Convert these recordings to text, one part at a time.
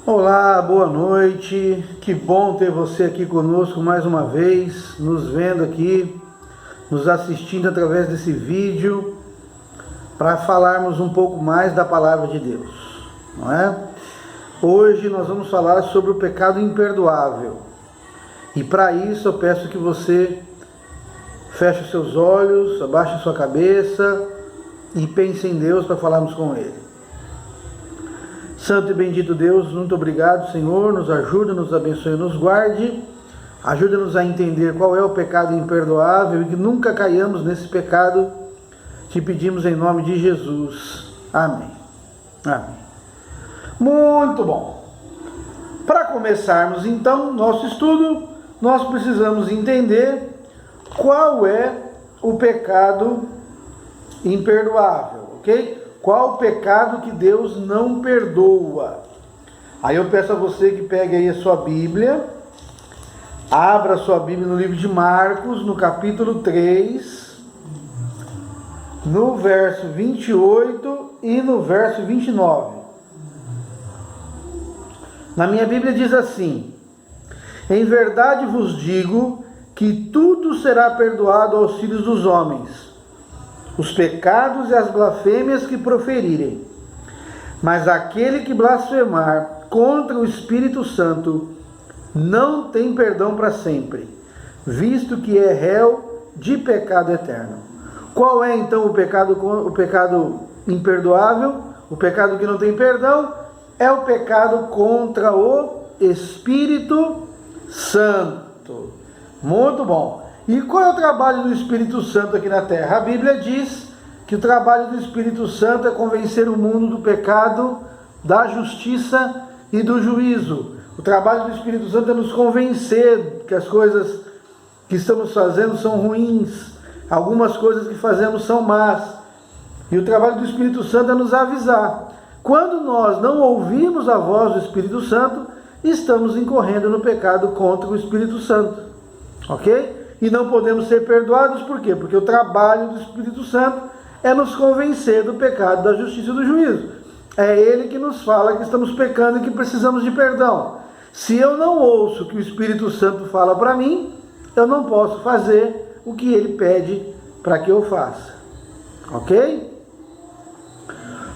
Olá, boa noite, que bom ter você aqui conosco mais uma vez, nos vendo aqui, nos assistindo através desse vídeo, para falarmos um pouco mais da Palavra de Deus, não é? Hoje nós vamos falar sobre o pecado imperdoável, e para isso eu peço que você feche os seus olhos, abaixe a sua cabeça e pense em Deus para falarmos com Ele. Santo e bendito Deus, muito obrigado, Senhor, nos ajuda, nos abençoe, nos guarde, ajuda-nos a entender qual é o pecado imperdoável e que nunca caiamos nesse pecado, te pedimos em nome de Jesus. Amém. Amém. Muito bom. Para começarmos então nosso estudo, nós precisamos entender qual é o pecado imperdoável, ok? Qual o pecado que Deus não perdoa? Aí eu peço a você que pegue aí a sua Bíblia, abra a sua Bíblia no livro de Marcos, no capítulo 3, no verso 28 e no verso 29. Na minha Bíblia diz assim: em verdade vos digo que tudo será perdoado aos filhos dos homens, os pecados e as blasfêmias que proferirem. Mas aquele que blasfemar contra o Espírito Santo não tem perdão para sempre, visto que é réu de pecado eterno. Qual é então o pecado imperdoável? O pecado que não tem perdão é o pecado contra o Espírito Santo. Muito bom. E qual é o trabalho do Espírito Santo aqui na terra? A Bíblia diz que o trabalho do Espírito Santo é convencer o mundo do pecado, da justiça e do juízo. O trabalho do Espírito Santo é nos convencer que as coisas que estamos fazendo são ruins, algumas coisas que fazemos são más. E o trabalho do Espírito Santo é nos avisar. Quando nós não ouvimos a voz do Espírito Santo, estamos incorrendo no pecado contra o Espírito Santo. Ok? E não podemos ser perdoados, por quê? Porque o trabalho do Espírito Santo é nos convencer do pecado, da justiça e do juízo. É Ele que nos fala que estamos pecando e que precisamos de perdão. Se eu não ouço o que o Espírito Santo fala para mim, eu não posso fazer o que Ele pede para que eu faça. Ok?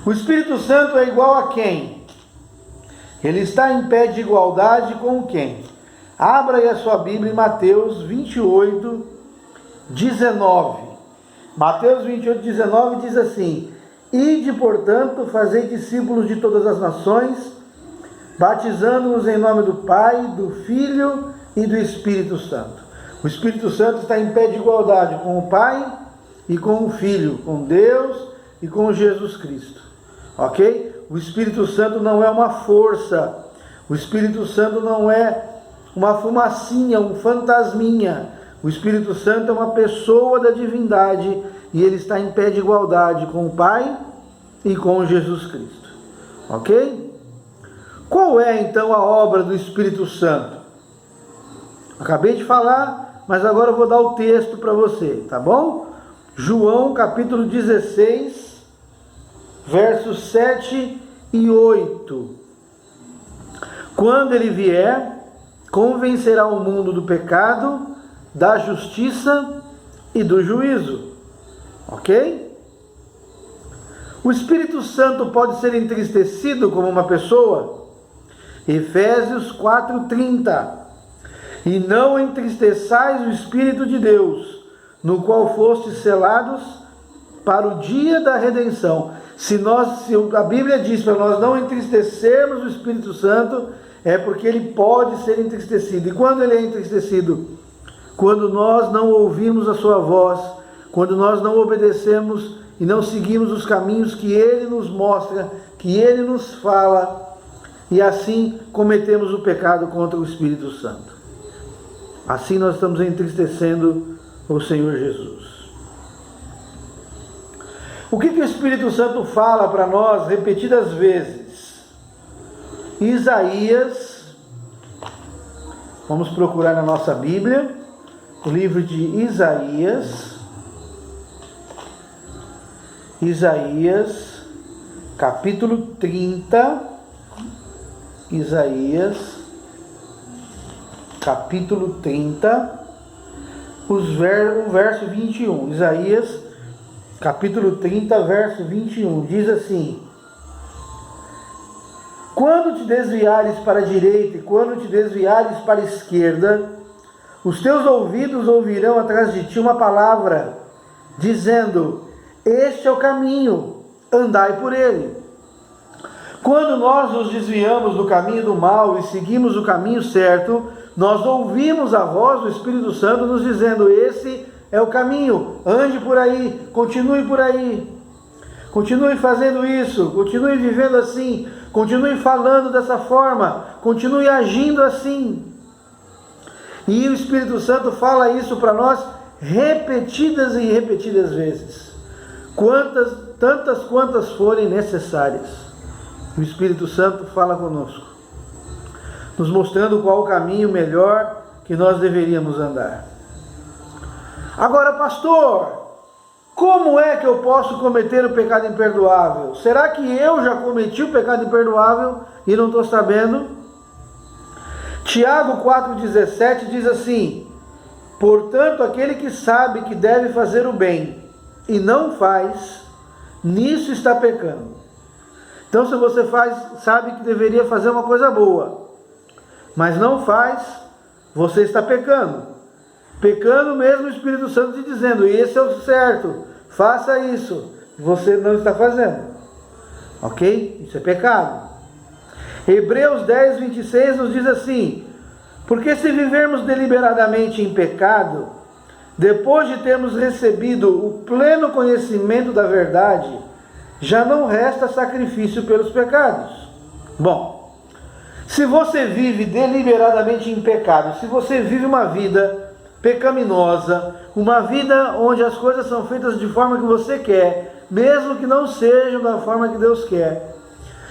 O Espírito Santo é igual a quem? Ele está em pé de igualdade com quem? Abra aí a sua Bíblia em Mateus 28, 19. Mateus 28, 19 diz assim: ide, portanto, fazei discípulos de todas as nações, batizando-os em nome do Pai, do Filho e do Espírito Santo. O Espírito Santo está em pé de igualdade com o Pai e com o Filho, com Deus e com Jesus Cristo. Ok? O Espírito Santo não é uma força. O Espírito Santo não é uma fumacinha, um fantasminha. O Espírito Santo é uma pessoa da divindade e ele está em pé de igualdade com o Pai e com Jesus Cristo. Ok? Qual é então a obra do Espírito Santo? Acabei de falar, mas agora eu vou dar o texto para você, tá bom? João capítulo 16, versos 7 e 8. Quando ele vier, convencerá o mundo do pecado, da justiça e do juízo. Ok? O Espírito Santo pode ser entristecido como uma pessoa? Efésios 4:30. E não entristeçais o Espírito de Deus, no qual fostes selados para o dia da redenção. Se a Bíblia diz para nós não entristecermos o Espírito Santo, é porque ele pode ser entristecido. E quando ele é entristecido? Quando nós não ouvimos a sua voz, quando nós não obedecemos e não seguimos os caminhos que ele nos mostra, que ele nos fala, e assim cometemos o pecado contra o Espírito Santo. Assim nós estamos entristecendo o Senhor Jesus. O que o Espírito Santo fala para nós repetidas vezes? Isaías, vamos procurar na nossa Bíblia, o livro de Isaías, capítulo 30, Isaías, capítulo 30, o verso 21. Isaías, capítulo 30, verso 21. Diz assim: quando te desviares para a direita e quando te desviares para a esquerda, os teus ouvidos ouvirão atrás de ti uma palavra, dizendo: este é o caminho, andai por ele. Quando nós nos desviamos do caminho do mal e seguimos o caminho certo, nós ouvimos a voz do Espírito Santo nos dizendo: esse é o caminho, ande por aí, continue por aí, continue fazendo isso, continue vivendo assim, continue falando dessa forma, continue agindo assim. E o Espírito Santo fala isso para nós repetidas e repetidas vezes, tantas quantas forem necessárias. O Espírito Santo fala conosco, nos mostrando qual o caminho melhor que nós deveríamos andar. Agora, pastor, como é que eu posso cometer o pecado imperdoável? Será que eu já cometi o pecado imperdoável e não estou sabendo? Tiago 4,17 diz assim: portanto, aquele que sabe que deve fazer o bem e não faz, nisso está pecando. Então, se você sabe que deveria fazer uma coisa boa, mas não faz, você está pecando. Pecando mesmo o Espírito Santo te dizendo: esse é o certo, faça isso. Você não está fazendo. Ok? Isso é pecado. Hebreus 10, 26 nos diz assim: porque se vivermos deliberadamente em pecado, depois de termos recebido o pleno conhecimento da verdade, já não resta sacrifício pelos pecados. Bom, se você vive deliberadamente em pecado, se você vive uma vida pecaminosa, uma vida onde as coisas são feitas de forma que você quer, mesmo que não sejam da forma que Deus quer,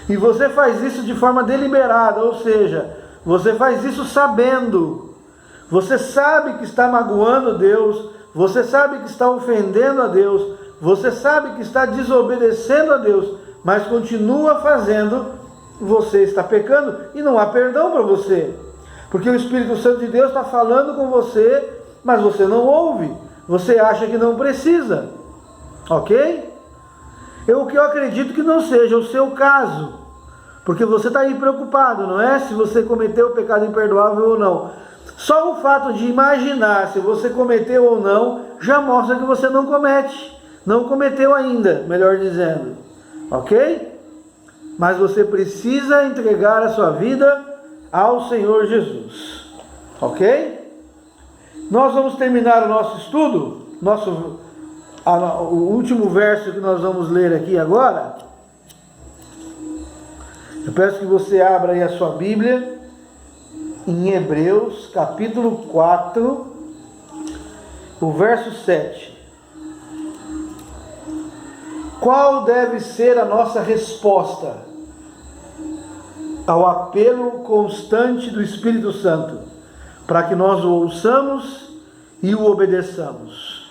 e você faz isso de forma deliberada, ou seja, você faz isso sabendo, você sabe que está magoando Deus, você sabe que está ofendendo a Deus, você sabe que está desobedecendo a Deus, mas continua fazendo, você está pecando e não há perdão para você. Porque o Espírito Santo de Deus está falando com você, mas você não ouve, você acha que não precisa. Ok? O que eu acredito que não seja o seu caso, porque você está aí preocupado, não é? Se você cometeu o pecado imperdoável ou não. Só o fato de imaginar se você cometeu ou não, já mostra que você não comete. Não cometeu ainda, melhor dizendo. Ok? Mas você precisa entregar a sua vida ao Senhor Jesus. Ok? Nós vamos terminar o nosso estudo, o último verso que nós vamos ler aqui agora. Eu peço que você abra aí a sua Bíblia em Hebreus, capítulo 4, o verso 7. Qual deve ser a nossa resposta ao apelo constante do Espírito Santo, para que nós o ouçamos e o obedeçamos?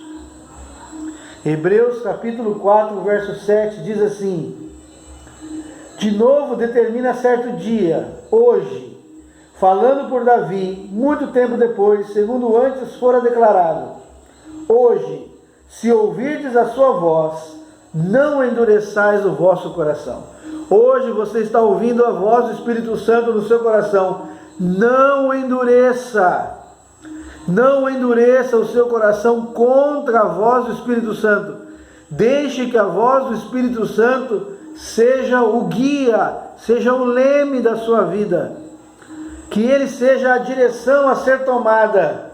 Hebreus capítulo 4, verso 7 diz assim: de novo determina certo dia, hoje, falando por Davi, muito tempo depois, segundo antes fora declarado: hoje, se ouvirdes a sua voz, não endureçais o vosso coração. Hoje você está ouvindo a voz do Espírito Santo no seu coração. Não endureça. Não endureça o seu coração contra a voz do Espírito Santo. Deixe que a voz do Espírito Santo seja o guia, seja o leme da sua vida. Que ele seja a direção a ser tomada.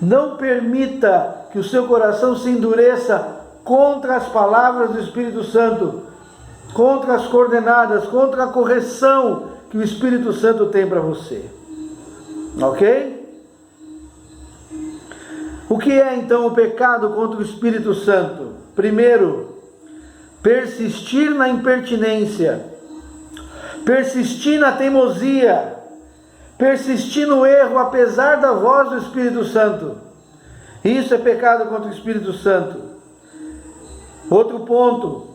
Não permita que o seu coração se endureça contra as palavras do Espírito Santo, contra as coordenadas, contra a correção que o Espírito Santo tem para você. Ok? O que é então o pecado contra o Espírito Santo? Primeiro, persistir na impertinência, persistir na teimosia, persistir no erro apesar da voz do Espírito Santo. Isso é pecado contra o Espírito Santo. Outro ponto: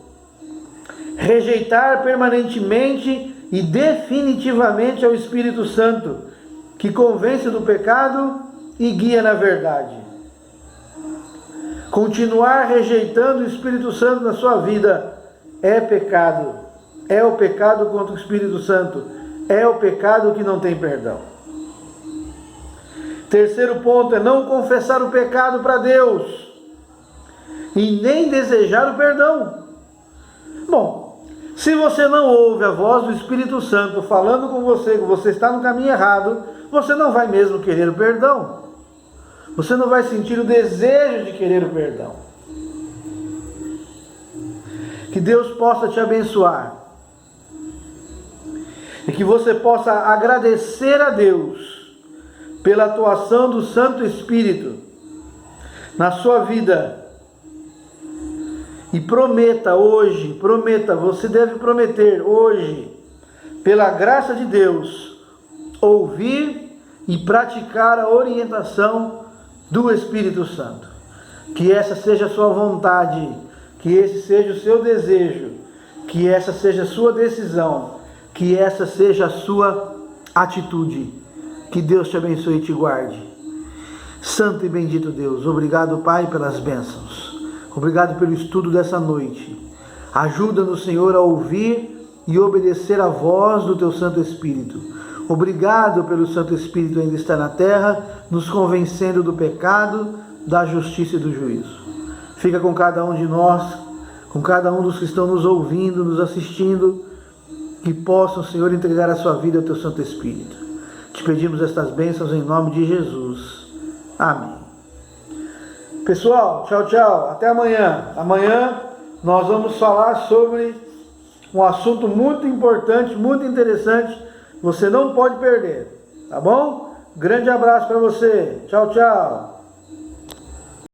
rejeitar permanentemente e definitivamente ao Espírito Santo, que convence do pecado e guia na verdade. Continuar rejeitando o Espírito Santo na sua vida é pecado. É o pecado contra o Espírito Santo. É o pecado que não tem perdão. Terceiro ponto é não confessar o pecado para Deus e nem desejar o perdão. Bom, se você não ouve a voz do Espírito Santo falando com você que você está no caminho errado, você não vai mesmo querer o perdão. Você não vai sentir o desejo de querer o perdão. Que Deus possa te abençoar. E que você possa agradecer a Deus pela atuação do Santo Espírito na sua vida. E prometa hoje, você deve prometer hoje, pela graça de Deus, ouvir e praticar a orientação do Espírito Santo. Que essa seja a sua vontade, que esse seja o seu desejo, que essa seja a sua decisão, que essa seja a sua atitude. Que Deus te abençoe e te guarde. Santo e bendito Deus, obrigado, Pai, pelas bênçãos. Obrigado pelo estudo dessa noite. Ajuda-nos, Senhor, a ouvir e obedecer a voz do Teu Santo Espírito. Obrigado pelo Santo Espírito ainda estar na terra, nos convencendo do pecado, da justiça e do juízo. Fica com cada um de nós, com cada um dos que estão nos ouvindo, nos assistindo, que possam, Senhor, entregar a sua vida ao Teu Santo Espírito. Te pedimos estas bênçãos em nome de Jesus. Amém. Pessoal, tchau, tchau. Até amanhã. Amanhã nós vamos falar sobre um assunto muito importante, muito interessante. Você não pode perder. Tá bom? Grande abraço para você. Tchau, tchau.